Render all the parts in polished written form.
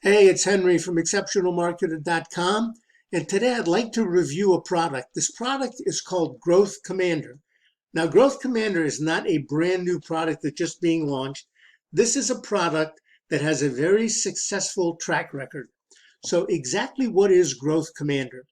Hey, it's Henry from exceptionalmarketer.com, and today I'd like to review a product. This product is called Growth Commander. Now, Growth Commander is not a brand new product that's just being launched. This is a product that has a very successful track record. So exactly what is Growth Commander?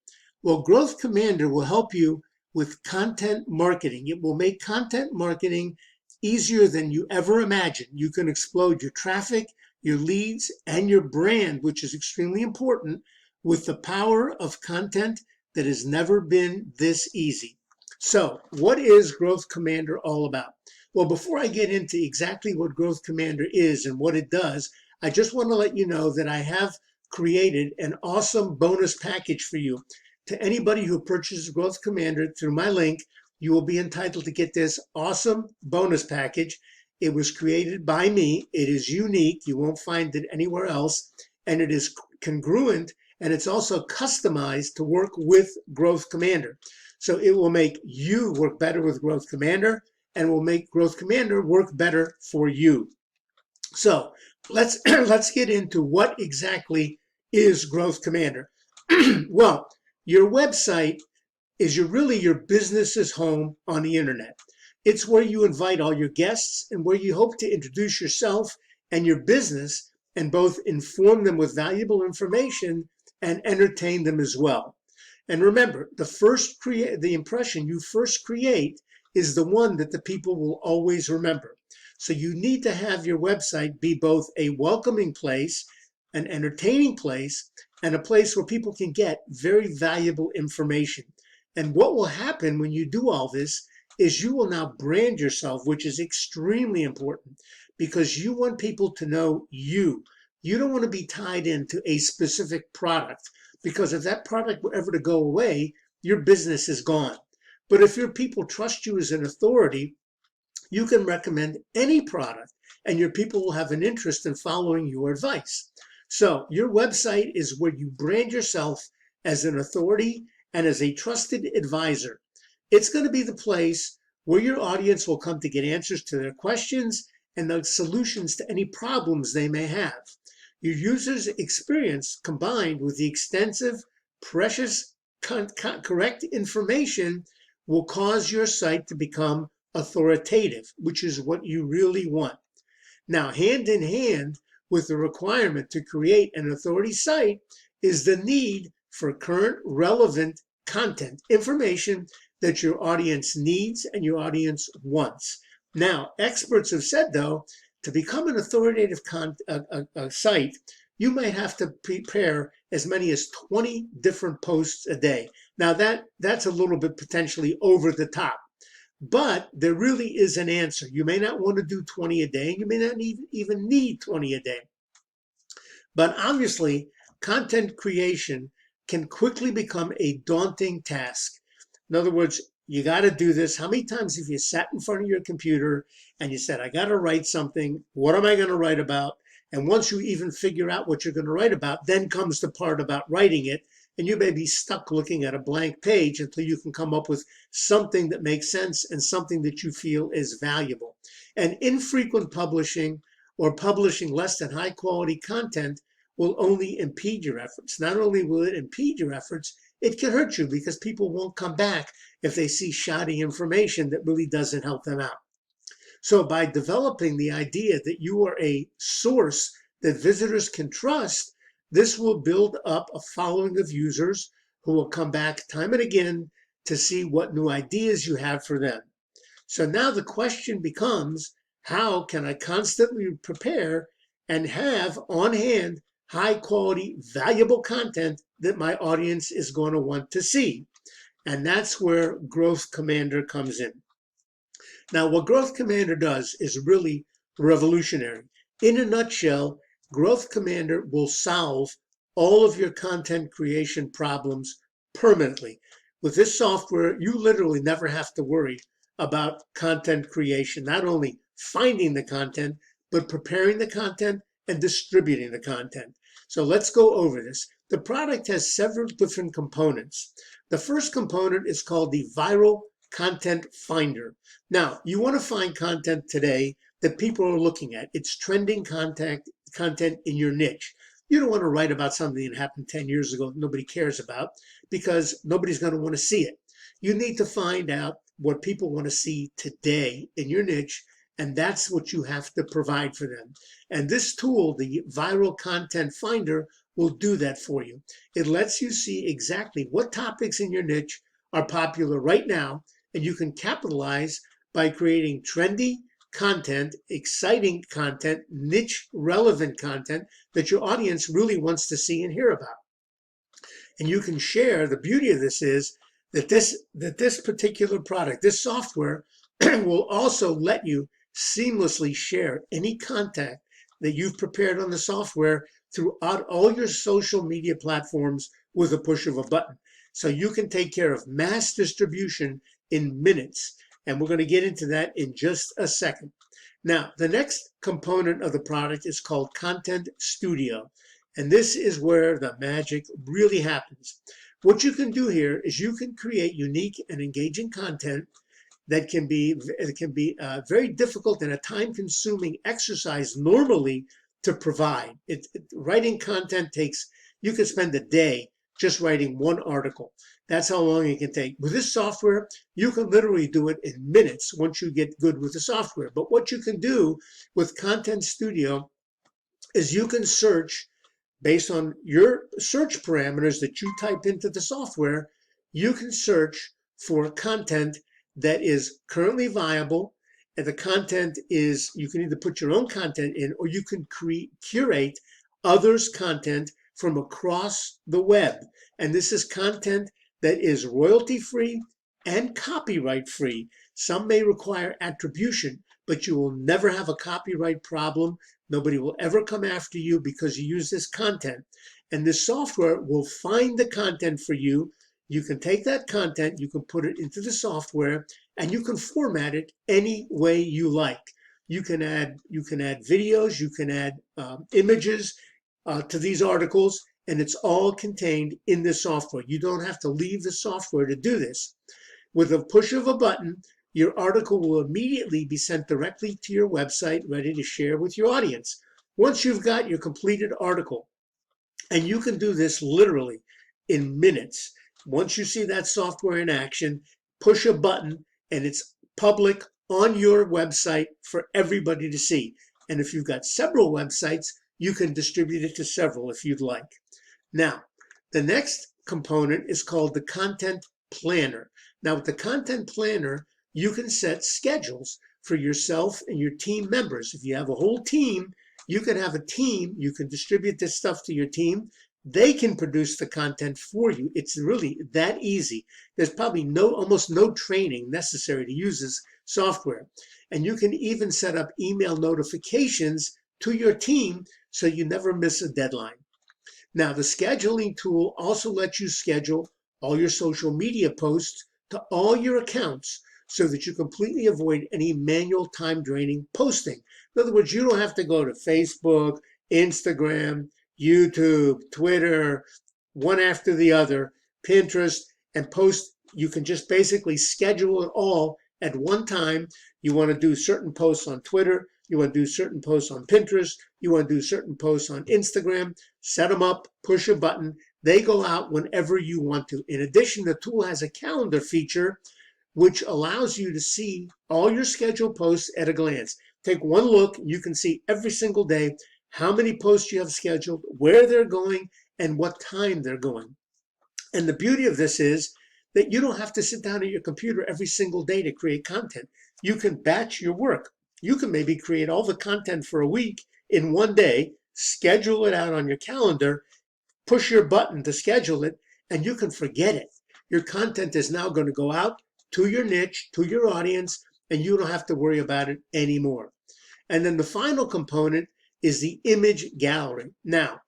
Well, Growth Commander will help you with content marketing. It will make content marketing easier than you ever imagined. You can explode your traffic, your leads, and your brand, which is extremely important, with the power of content that has never been this easy. So what is Growth Commander all about? Well, before I get into exactly what Growth Commander is and what it does, I just want to let you know that I have created an awesome bonus package for you. To anybody who purchases Growth Commander through my link, you will be entitled to get this awesome bonus package. It was created by me. It is unique. You won't find it anywhere else. And it is congruent, and it's also customized to work with Growth Commander. So it will make you work better with Growth Commander and will make Growth Commander work better for you. So let's get into what exactly is Growth Commander. Well, your website is really your business's home on the internet. It's where you invite all your guests and where you hope to introduce yourself and your business and both inform them with valuable information and entertain them as well. And remember, the impression you first create is the one that the people will always remember. So you need to have your website be both a welcoming place, an entertaining place, and a place where people can get very valuable information. And what will happen when you do all this is you will now brand yourself, which is extremely important because you want people to know you. You don't want to be tied into a specific product because if that product were ever to go away, your business is gone. But if your people trust you as an authority, you can recommend any product and your people will have an interest in following your advice. So your website is where you brand yourself as an authority and as a trusted advisor. It's going to be the place where your audience will come to get answers to their questions and the solutions to any problems they may have. Your users' experience combined with the extensive, precious, correct information will cause your site to become authoritative, which is what you really want. Now, hand in hand with the requirement to create an authority site is the need for current, relevant content, information that your audience needs and your audience wants. Now, experts have said, though, to become an authoritative site, you might have to prepare as many as 20 different posts a day. Now, that's a little bit potentially over the top, but there really is an answer. You may not want to do 20 a day, and you may not even need 20 a day. But obviously, content creation can quickly become a daunting task. In other words, you got to do this. How many times have you sat in front of your computer and you said, I got to write something. What am I going to write about? And once you even figure out what you're going to write about, then comes the part about writing it. And you may be stuck looking at a blank page until you can come up with something that makes sense and something that you feel is valuable. And infrequent publishing or publishing less than high quality content will only impede your efforts. Not only will it impede your efforts, it can hurt you because people won't come back if they see shoddy information that really doesn't help them out. So by developing the idea that you are a source that visitors can trust, this will build up a following of users who will come back time and again to see what new ideas you have for them. So now the question becomes, how can I constantly prepare and have on hand high quality, valuable content that my audience is going to want to see? And that's where Growth Commander comes in. Now, what Growth Commander does is really revolutionary. In a nutshell, Growth Commander will solve all of your content creation problems permanently. With this software, you literally never have to worry about content creation, not only finding the content, but preparing the content and distributing the content. So let's go over this. The product has several different components. The first component is called the Viral Content Finder. Now, you want to find content today that people are looking at. It's trending content in your niche. You don't want to write about something that happened 10 years ago that nobody cares about, because nobody's going to want to see it. You need to find out what people want to see today in your niche, and that's what you have to provide for them. And this tool, the Viral Content Finder, will do that for you. It lets you see exactly what topics in your niche are popular right now, and you can capitalize by creating trendy content, exciting content, niche relevant content that your audience really wants to see and hear about. And you can share. The beauty of this is that this particular product, this software, will also let you seamlessly share any content that you've prepared on the software throughout all your social media platforms with a push of a button. So you can take care of mass distribution in minutes. And we're going to get into that in just a second. Now, the next component of the product is called Content Studio. And this is where the magic really happens. What you can do here is you can create unique and engaging content that can be very difficult and a time-consuming exercise normally to provide. Writing content takes, you can spend a day just writing one article. That's how long it can take. With this software, you can literally do it in minutes once you get good with the software. But what you can do with Content Studio is you can search based on your search parameters that you type into the software. You can search for content that is currently viable, and the content is, you can either put your own content in, or you can curate others' content from across the web. And this is content that is royalty-free and copyright-free. Some may require attribution, but you will never have a copyright problem. Nobody will ever come after you because you use this content. And this software will find the content for you. You can take that content, you can put it into the software, and you can format it any way you like. You can add videos, you can add images to these articles, and it's all contained in the software. You don't have to leave the software to do this. With a push of a button, your article will immediately be sent directly to your website, ready to share with your audience. Once you've got your completed article, and you can do this literally in minutes. Once you see that software in action, push a button and it's public on your website for everybody to see. And if you've got several websites, you can distribute it to several if you'd like. Now, the next component is called the Content Planner. Now, with the Content Planner, you can set schedules for yourself and your team members. If you have a whole team, you can have a team, you can distribute this stuff to your team. They can produce the content for you. It's really that easy. There's probably almost no training necessary to use this software. And you can even set up email notifications to your team so you never miss a deadline. Now, the scheduling tool also lets you schedule all your social media posts to all your accounts so that you completely avoid any manual time-draining posting. In other words, you don't have to go to Facebook, Instagram, YouTube, Twitter, one after the other, Pinterest, and post. You can just basically schedule it all at one time. You want to do certain posts on Twitter, you want to do certain posts on Pinterest, you want to do certain posts on Instagram, set them up, push a button, they go out whenever you want to. In addition, the tool has a calendar feature which allows you to see all your scheduled posts at a glance. Take one look, you can see every single day how many posts you have scheduled, where they're going, and what time they're going. And the beauty of this is that you don't have to sit down at your computer every single day to create content. You can batch your work. You can maybe create all the content for a week in one day, schedule it out on your calendar, push your button to schedule it, and you can forget it. Your content is now going to go out to your niche, to your audience, and you don't have to worry about it anymore. And then the final component is the image gallery. Now,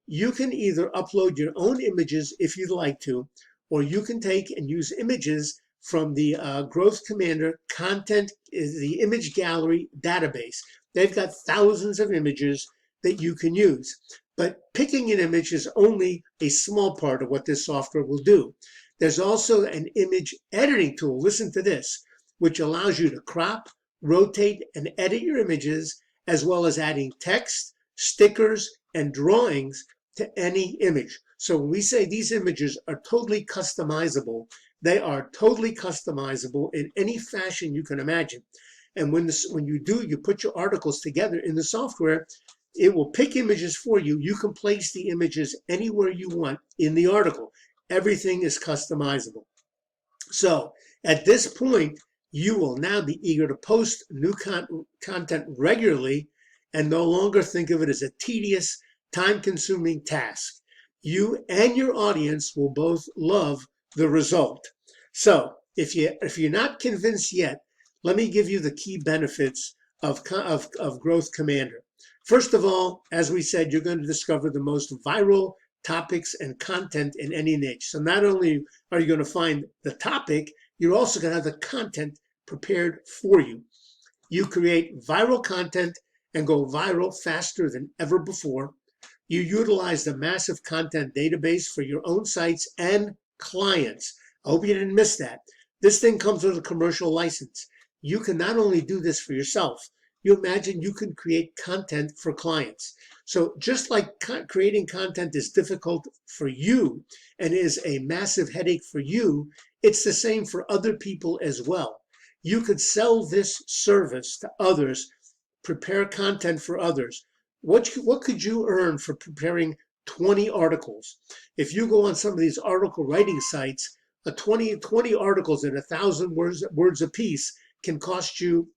you can either upload your own images if you'd like to, or you can take and use images from the Growth Commander content, the image gallery database. They've got thousands of images that you can use. But picking an image is only a small part of what this software will do. There's also an image editing tool, listen to this, which allows you to crop, rotate, and edit your images, as well as adding text, stickers, and drawings to any image. So when we say these images are totally customizable, they are totally customizable in any fashion you can imagine. And when you put your articles together in the software, it will pick images for you. You can place the images anywhere you want in the article. Everything is customizable. So at this point, you will now be eager to post new content regularly and no longer think of it as a tedious, time-consuming task. You and your audience will both love the result. So if you're not convinced yet, let me give you the key benefits of Growth Commander. First of all, as we said, you're going to discover the most viral topics and content in any niche. So not only are you going to find the topic, you're also going to have the content prepared for you. You create viral content and go viral faster than ever before. You utilize the massive content database for your own sites and clients. I hope you didn't miss that. This thing comes with a commercial license. You can not only do this for yourself, you imagine you can create content for clients. So just like creating content is difficult for you and is a massive headache for you, it's the same for other people as well. You could sell this service to others, prepare content for others. What could you earn for preparing 20 articles? If you go on some of these article writing sites, 20 articles at 1,000 words a piece can cost you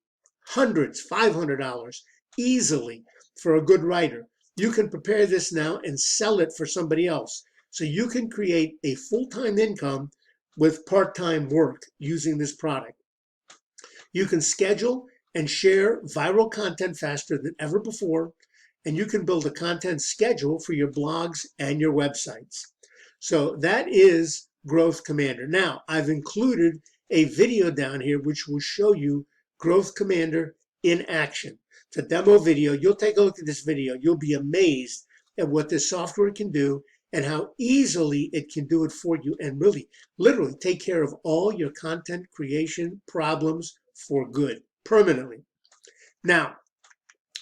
hundreds, $500 easily for a good writer. You can prepare this now and sell it for somebody else. So you can create a full-time income with part-time work using this product. You can schedule and share viral content faster than ever before, and you can build a content schedule for your blogs and your websites. So that is Growth Commander. Now, I've included a video down here which will show you Growth Commander in action. It's a demo video. You'll take a look at this video. You'll be amazed at what this software can do and how easily it can do it for you and really, literally take care of all your content creation problems for good, permanently. Now,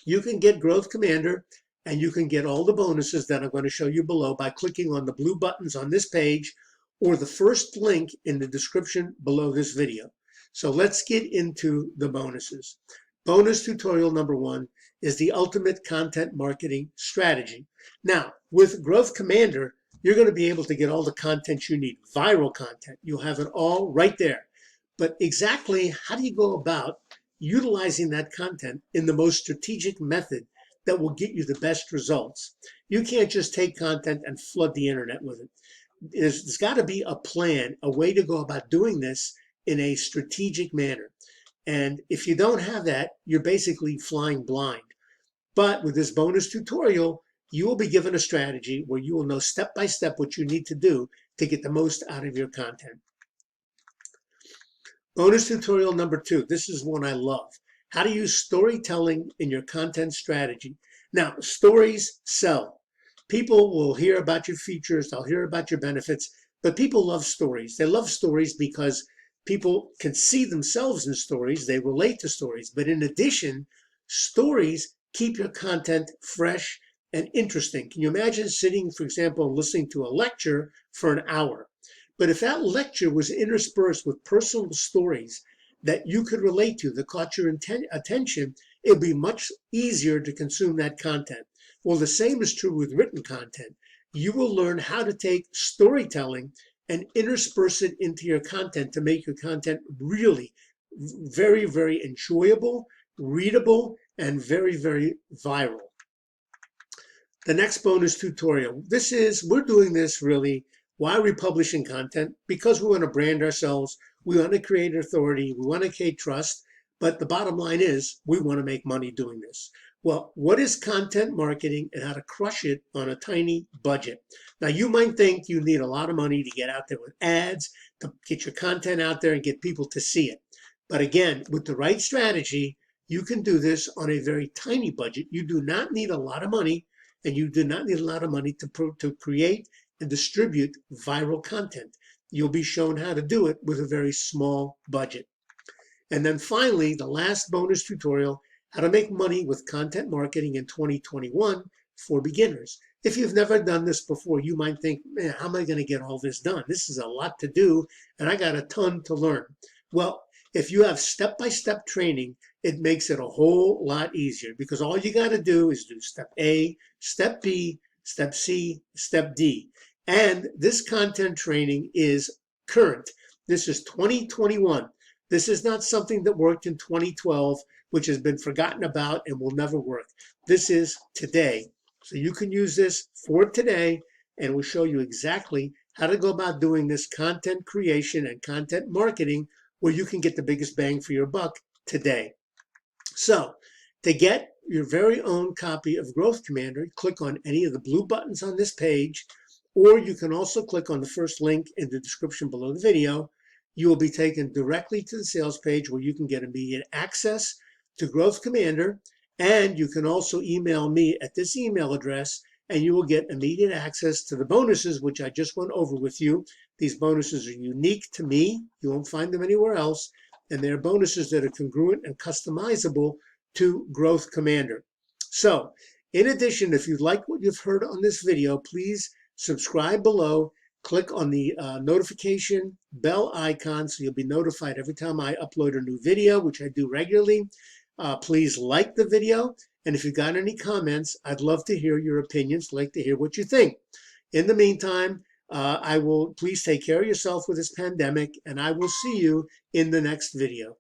you can get Growth Commander and you can get all the bonuses that I'm going to show you below by clicking on the blue buttons on this page or the first link in the description below this video. So let's get into the bonuses. Bonus tutorial number 1 is the ultimate content marketing strategy. Now, with Growth Commander, you're going to be able to get all the content you need, viral content. You'll have it all right there. But exactly how do you go about utilizing that content in the most strategic method that will get you the best results? You can't just take content and flood the internet with it. There's got to be a plan, a way to go about doing this in a strategic manner. And if you don't have that, you're basically flying blind. But with this bonus tutorial, you will be given a strategy where you will know step by step what you need to do to get the most out of your content. Bonus tutorial number 2. This is one I love. How to use storytelling in your content strategy. Now, stories sell. People will hear about your features, they'll hear about your benefits, but people love stories. They love stories because people can see themselves in stories, they relate to stories. But in addition, stories keep your content fresh and interesting. Can you imagine sitting, for example, and listening to a lecture for an hour? But if that lecture was interspersed with personal stories that you could relate to, that caught your attention, it would be much easier to consume that content. Well, the same is true with written content. You will learn how to take storytelling and intersperse it into your content to make your content really very, very enjoyable, readable, and very, very viral. The next bonus tutorial. We're doing this really. Why are we publishing content? Because we want to brand ourselves. We want to create authority. We want to create trust. But the bottom line is we want to make money doing this. Well, what is content marketing and how to crush it on a tiny budget? Now, you might think you need a lot of money to get out there with ads, to get your content out there and get people to see it. But again, with the right strategy, you can do this on a very tiny budget. You do not need a lot of money, and you do not need a lot of money to create and distribute viral content. You'll be shown how to do it with a very small budget. And then finally, the last bonus tutorial, how to make money with content marketing in 2021 for beginners. If you've never done this before, you might think, man, how am I going to get all this done? This is a lot to do, and I got a ton to learn. Well, if you have step-by-step training, it makes it a whole lot easier, because all you got to do is do step A, step B, step C, step D. And this content training is current. This is 2021. This is not something that worked in 2012, which has been forgotten about and will never work. This is today. So you can use this for today, and we'll show you exactly how to go about doing this content creation and content marketing where you can get the biggest bang for your buck today. So to get your very own copy of Growth Commander, click on any of the blue buttons on this page, or you can also click on the first link in the description below the video. You will be taken directly to the sales page where you can get immediate access to Growth Commander, and you can also email me at this email address, and you will get immediate access to the bonuses, which I just went over with you. These bonuses are unique to me. You won't find them anywhere else, and they're bonuses that are congruent and customizable to Growth Commander. So, in addition, if you like what you've heard on this video, please subscribe below. Click on the notification bell icon so you'll be notified every time I upload a new video, which I do regularly. Please like the video, and if you've got any comments, I'd love to hear your opinions. I'd like to hear what you think. In the meantime, please take care of yourself with this pandemic, and I will see you in the next video.